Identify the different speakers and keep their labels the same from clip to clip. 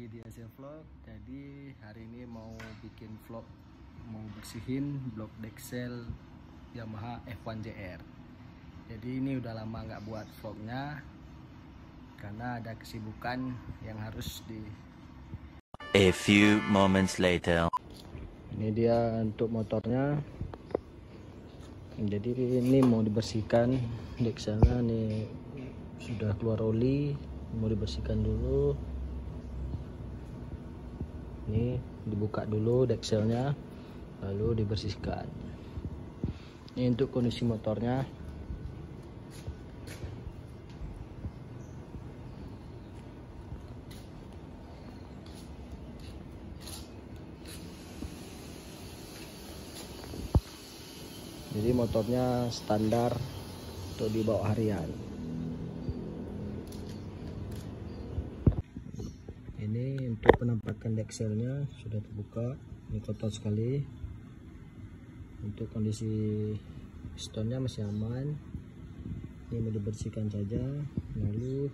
Speaker 1: lagi di Asia Vlog. Jadi hari ini mau bikin vlog, mau bersihin blok deksel Yamaha F1 JR. Jadi ini udah lama nggak buat vlognya karena ada kesibukan yang harus di.
Speaker 2: A few moments later.
Speaker 1: Ini dia untuk motornya. Jadi ini mau dibersihkan dekselnya, nih sudah keluar oli, mau dibersihkan dulu. Ini dibuka dulu dekselnya, lalu dibersihkan. Ini untuk kondisi motornya. Jadi motornya standar untuk dibawa harian. Ini untuk penampakan dekselnya sudah terbuka, ini kotor sekali. Untuk kondisi pistonnya masih aman. Ini mau dibersihkan saja, lalu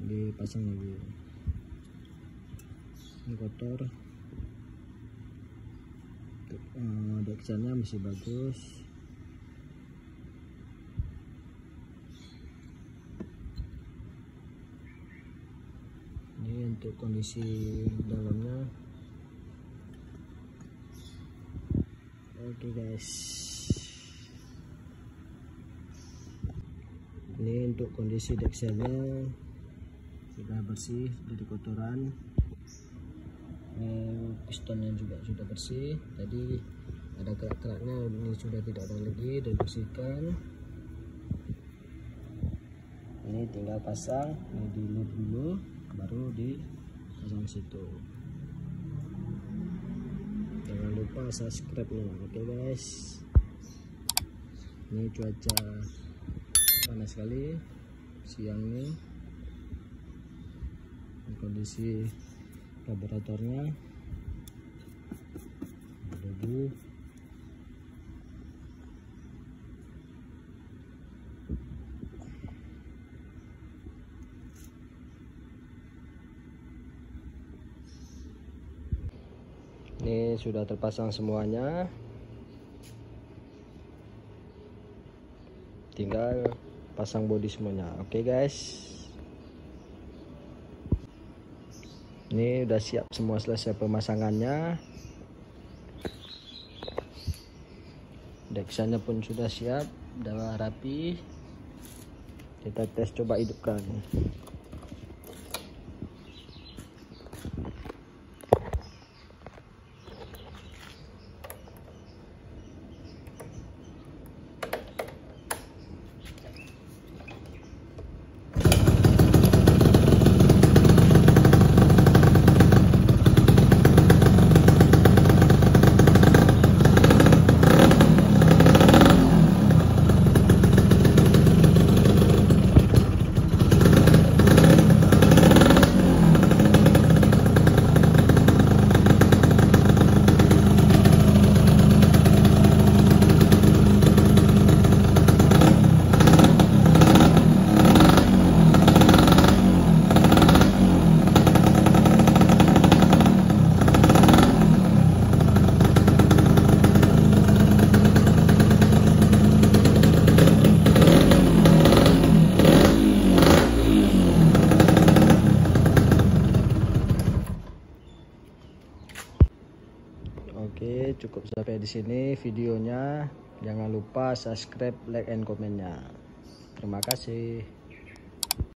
Speaker 1: dipasang lagi. Ini kotor. Dekselnya masih bagus. Ini untuk kondisi dalamnya. Oke guys, ini untuk kondisi dekselnya sudah bersih dari kotoran. Ini pistonnya juga sudah bersih. Tadi ada kerak-keraknya, ini sudah tidak ada lagi, dibersihkan. Ini tinggal pasang, ini dilip dulu, baru dipasang situ. Jangan lupa subscribe-nya, oke guys. Ini cuaca panas sekali siang ini. Ini kondisi karburatornya, debu. Ini sudah terpasang semuanya, tinggal pasang bodi semuanya. Oke guys, ini udah siap semua, selesai pemasangannya. Dekselnya pun sudah siap, udah rapi. Kita tes, coba hidupkan. Oke, cukup sampai di sini videonya. Jangan lupa subscribe, like, and komennya. Terima kasih.